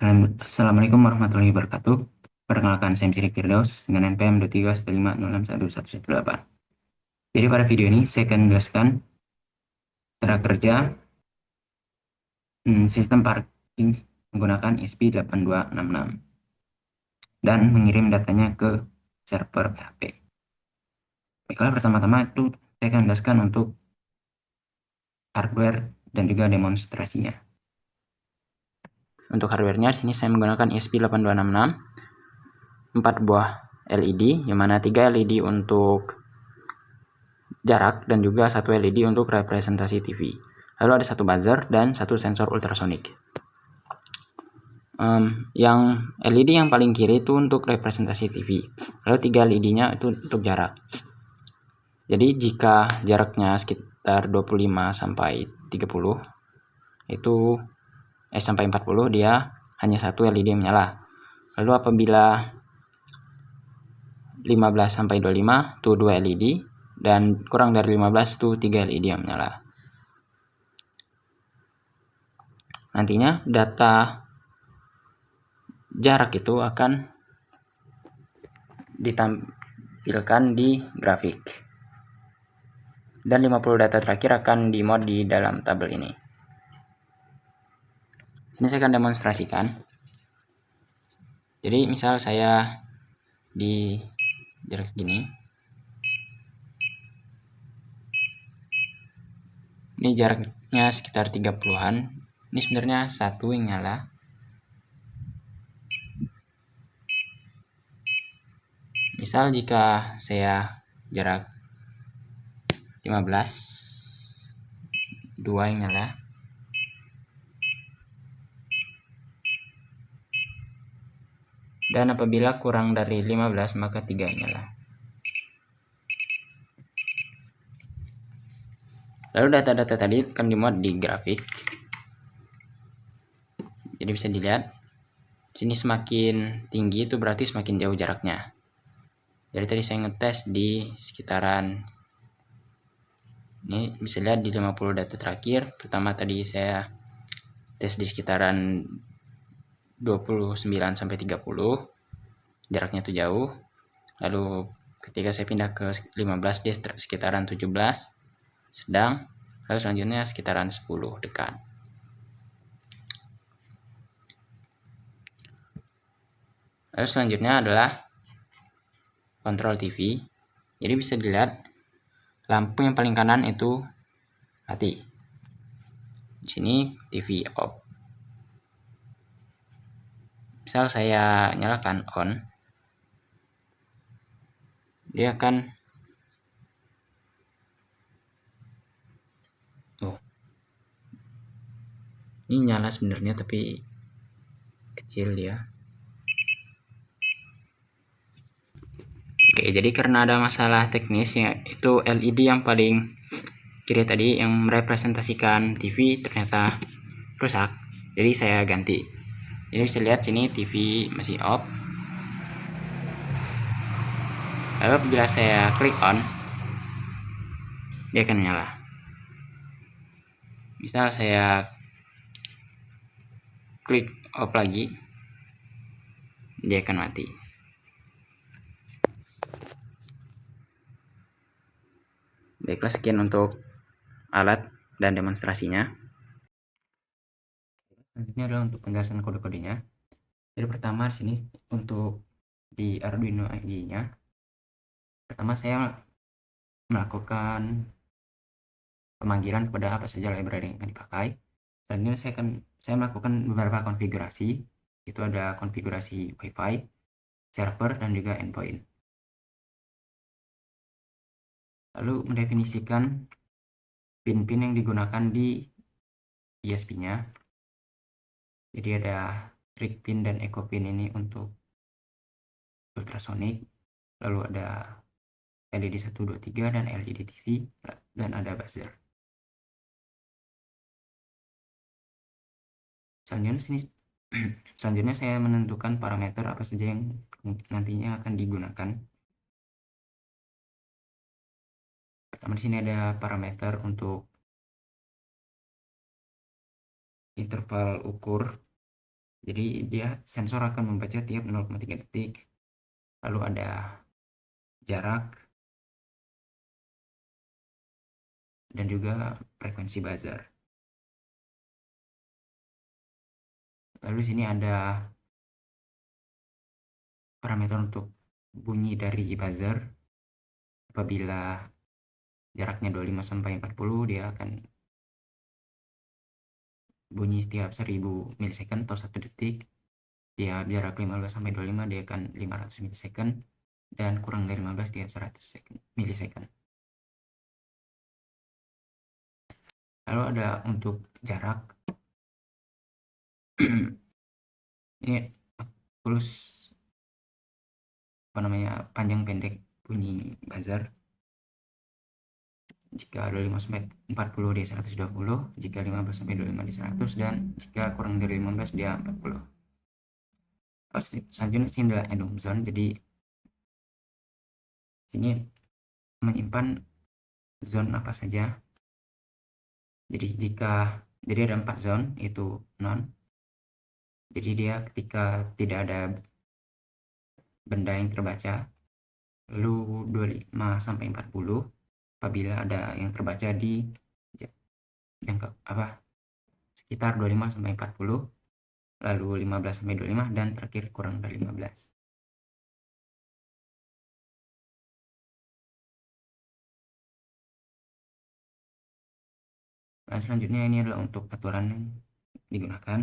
Assalamualaikum warahmatullahi wabarakatuh. Perkenalkan, saya Sirik Firdaus dengan NPM 2315061118. Jadi pada video ini saya akan menjelaskan cara kerja sistem parking menggunakan ESP8266 dan mengirim datanya ke server PHP. Baiklah, pertama-tama itu saya akan menjelaskan untuk hardware dan juga demonstrasinya. Untuk hardware-nya di sini saya menggunakan ESP8266, 4 buah LED, yang mana 3 LED untuk jarak dan juga 1 LED untuk representasi TV. Lalu ada 1 buzzer dan 1 sensor ultrasonic. Yang LED yang paling kiri itu untuk representasi TV. Lalu 3 LED-nya itu untuk jarak. Jadi jika jaraknya sekitar 25 sampai 30 itu sampai 40 dia hanya 1 LED yang menyala. Lalu apabila 15 sampai 25 itu 2 LED dan kurang dari 15 itu 3 LED yang menyala. Nantinya data jarak itu akan ditampilkan di grafik. Dan 50 data terakhir akan di-mod di dalam tabel ini. Ini saya akan demonstrasikan. Jadi misal saya di jarak segini. Ini jaraknya sekitar 30-an. Ini sebenarnya 1 yang nyala. Misal jika saya jarak 15, 2 yang nyala. Dan apabila kurang dari 15 maka 3 yang nyala. Lalu data-data tadi akan dimuat di grafik. Jadi bisa dilihat sini semakin tinggi itu berarti semakin jauh jaraknya. Jadi tadi saya ngetes di sekitaran ini, bisa lihat di 50 data terakhir. Pertama tadi saya tes di sekitaran 29 sampai 30. Jaraknya itu jauh. Lalu ketika saya pindah ke 15 dia sekitaran 17 sedang. Lalu selanjutnya sekitaran 10 dekat. Lalu selanjutnya adalah kontrol TV. Jadi bisa dilihat lampu yang paling kanan itu mati. Di sini TV off. Misal saya nyalakan on, dia akan ini nyala sebenarnya tapi kecil dia. Oke, jadi karena ada masalah teknis ya, itu LED yang paling kiri tadi yang merepresentasikan TV ternyata rusak. Jadi saya ganti. Jadi bisa lihat sini TV masih off. Lalu bila saya klik on, dia akan menyala. Misal saya klik off lagi, dia akan mati. Baiklah, sekian untuk alat dan demonstrasinya. Selanjutnya adalah untuk penjelasan kode-kodenya. Jadi pertama di sini untuk di Arduino IDE-nya. Pertama saya melakukan pemanggilan kepada apa saja library yang akan dipakai. Selanjutnya saya melakukan beberapa konfigurasi. Itu ada konfigurasi WiFi, server, dan juga endpoint. Lalu mendefinisikan pin-pin yang digunakan di ESP-nya. Jadi ada trig pin dan echo pin ini untuk ultrasonic. Lalu ada LED 1, 2, 3 dan LED TV dan ada buzzer. Selanjutnya saya menentukan parameter apa saja yang nantinya akan digunakan. Pertama di sini ada parameter untuk interval ukur Jadi dia sensor akan membaca tiap 0,3 detik. Lalu ada jarak dan juga frekuensi buzzer. Lalu di sini ada parameter untuk bunyi dari buzzer. Apabila jaraknya 25 sampai 40, dia akan bunyi setiap 1000 milisecond atau 1 detik. Tiap jarak 15 sampai 25 dia akan 500 milisecond, dan kurang dari 15 tiap 100 milisecond. Lalu ada untuk jarak. Ini plus panjang pendek bunyi buzzer. Jika 25 sampai 40 dia 120, jika 15 sampai 25 dia 100, dan jika kurang dari 15 dia 40. Selanjutnya sini adalah add-on zone. Jadi sini menyimpan zone apa saja. Jadi ada 4 zone, itu non. Jadi dia ketika tidak ada benda yang terbaca. Lalu 25 sampai 40 apabila ada yang terbaca di jangka sekitar 25 sampai 40, lalu 15 sampai 25, dan terakhir kurang dari 15. Dan selanjutnya ini adalah untuk aturan yang digunakan.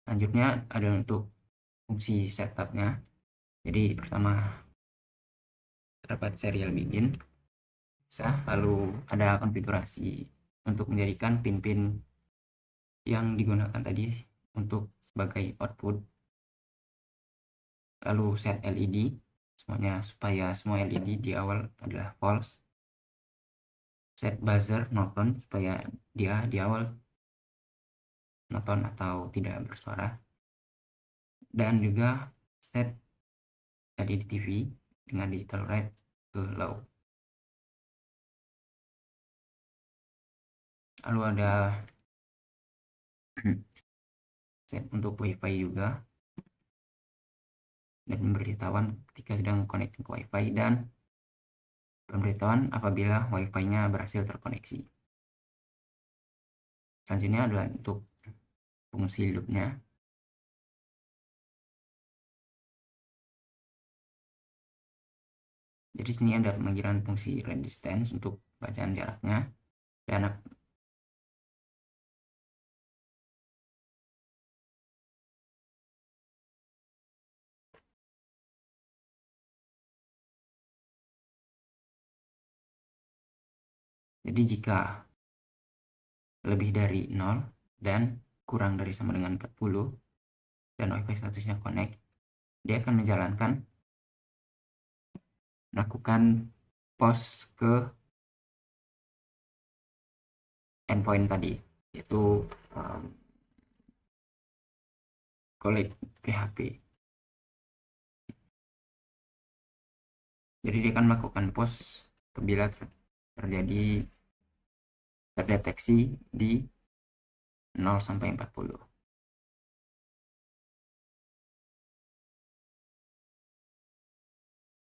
Selanjutnya ada untuk fungsi setupnya. Jadi pertama terdapat serial begin, lalu ada konfigurasi untuk menjadikan pin-pin yang digunakan tadi untuk sebagai output. Lalu set LED semuanya supaya semua LED di awal adalah false. Set buzzer noton supaya dia di awal noton atau tidak bersuara. Dan juga set LED TV dengan digital red ke low. Lalu ada set untuk wifi juga, dan pemberitahuan ketika sedang connecting ke wifi, dan pemberitahuan apabila wifi-nya berhasil terkoneksi. Selanjutnya adalah untuk fungsi loopnya. Jadi sini ada pemanggilan fungsi read distance untuk bacaan jaraknya, dan jadi jika lebih dari 0 dan kurang dari sama dengan 40 dan wifi statusnya connect, dia akan melakukan post ke endpoint tadi, yaitu collect PHP. Jadi dia akan melakukan post apabila terdeteksi di 0 sampai 40.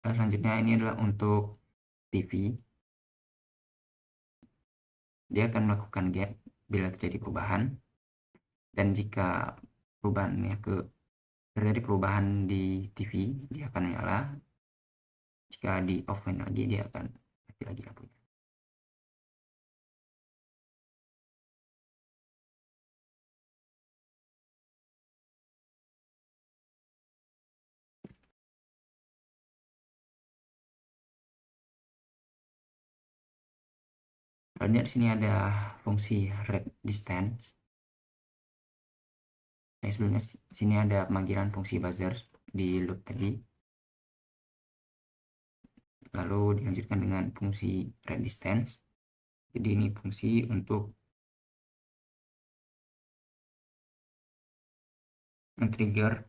Dan selanjutnya ini adalah untuk TV. Dia akan melakukan get bila terjadi perubahan, dan jika terjadi perubahan di TV, dia akan menyala. Jika di off lagi, dia akan mati lagi lampunya. Selanjutnya di sini ada fungsi read distance. Nah, sebelumnya sini ada pemanggilan fungsi buzzer di loop tadi. Lalu dilanjutkan dengan fungsi read distance. Jadi ini fungsi untuk men-trigger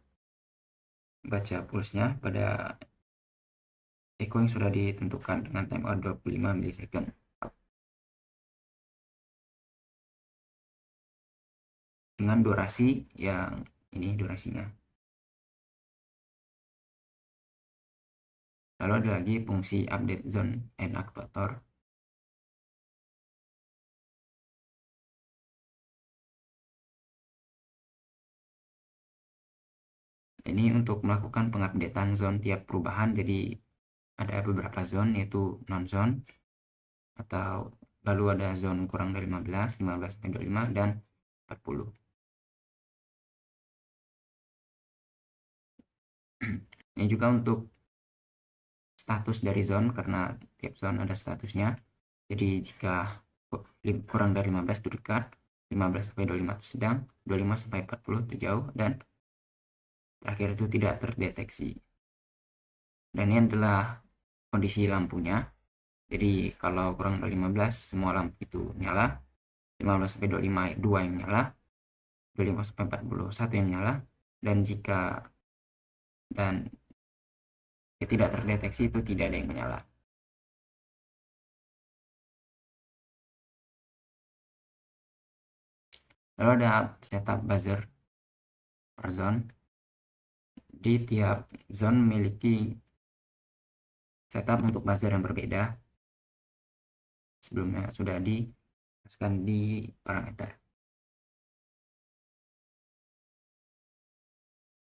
baca pulsnya pada echo yang sudah ditentukan dengan timeout 25 milisecond. Dengan durasi yang ini durasinya. Lalu ada lagi fungsi update zone and actuator. Ini untuk melakukan pengupdatean zone tiap perubahan. Jadi ada beberapa zone, yaitu non zone, atau lalu ada zone kurang dari 15 sampai 25 dan 40. Ini juga untuk status dari zone, karena tiap zone ada statusnya. Jadi jika kurang dari 15 itu dekat, 15 sampai 25 itu sedang, 25 sampai 40 itu jauh, dan terakhir itu tidak terdeteksi. Dan ini adalah kondisi lampunya. Jadi kalau kurang dari 15 semua lampu itu nyala, 15 sampai 25 2 yang nyala, 25 sampai 40 1 yang nyala, dan jika tidak terdeteksi itu tidak ada yang menyala. Lalu ada setup buzzer per zone. Di tiap zone memiliki setup untuk buzzer yang berbeda. Sebelumnya sudah dijelaskan di parameter.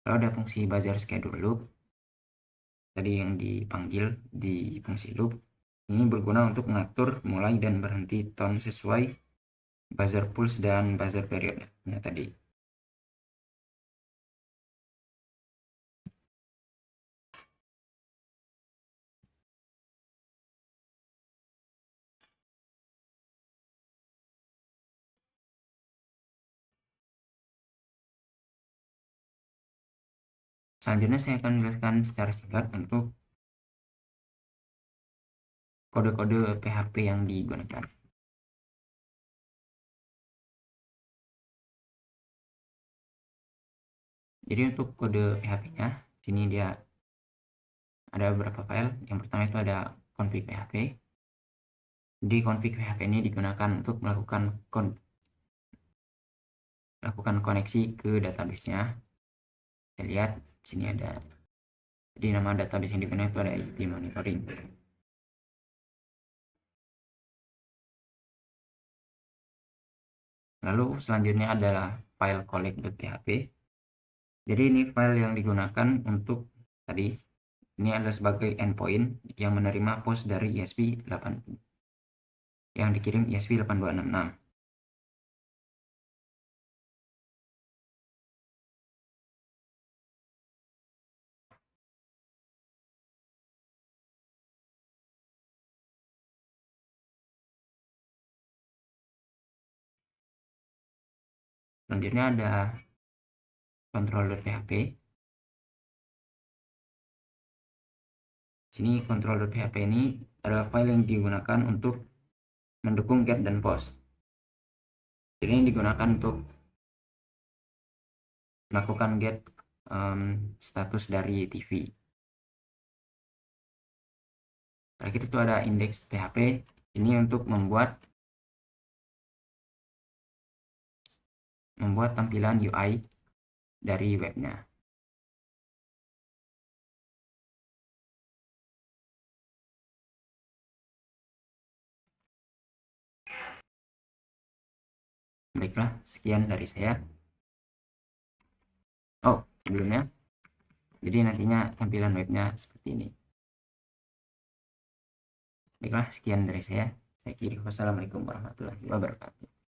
Lalu ada fungsi buzzer schedule loop. Tadi yang dipanggil di fungsi loop. Ini berguna untuk mengatur mulai dan berhenti tone sesuai buzzer pulse dan buzzer periodnya tadi. Selanjutnya saya akan menjelaskan secara singkat untuk kode-kode PHP yang digunakan. Jadi untuk kode PHP-nya, sini dia ada beberapa file. Yang pertama itu ada config PHP. Di config PHP ini digunakan untuk melakukan koneksi ke database-nya. Kita lihat sini ada. Jadi nama database yang digunakan itu ada IT monitoring. Lalu selanjutnya adalah file collect.php. Jadi ini file yang digunakan untuk tadi. Ini adalah sebagai endpoint yang menerima post dari ESP8 yang dikirim ESP8266. Selanjutnya ada control.php. Sini control.php ini adalah file yang digunakan untuk mendukung get dan post. Jadi ini digunakan untuk melakukan get status dari TV. Terakhir itu ada index.php. Ini untuk membuat tampilan UI dari webnya. Baiklah, sekian dari saya. Oh, sebelumnya, jadi nantinya tampilan webnya seperti ini. Baiklah, sekian dari saya. Saya kiri. Wassalamualaikum warahmatullahi wabarakatuh.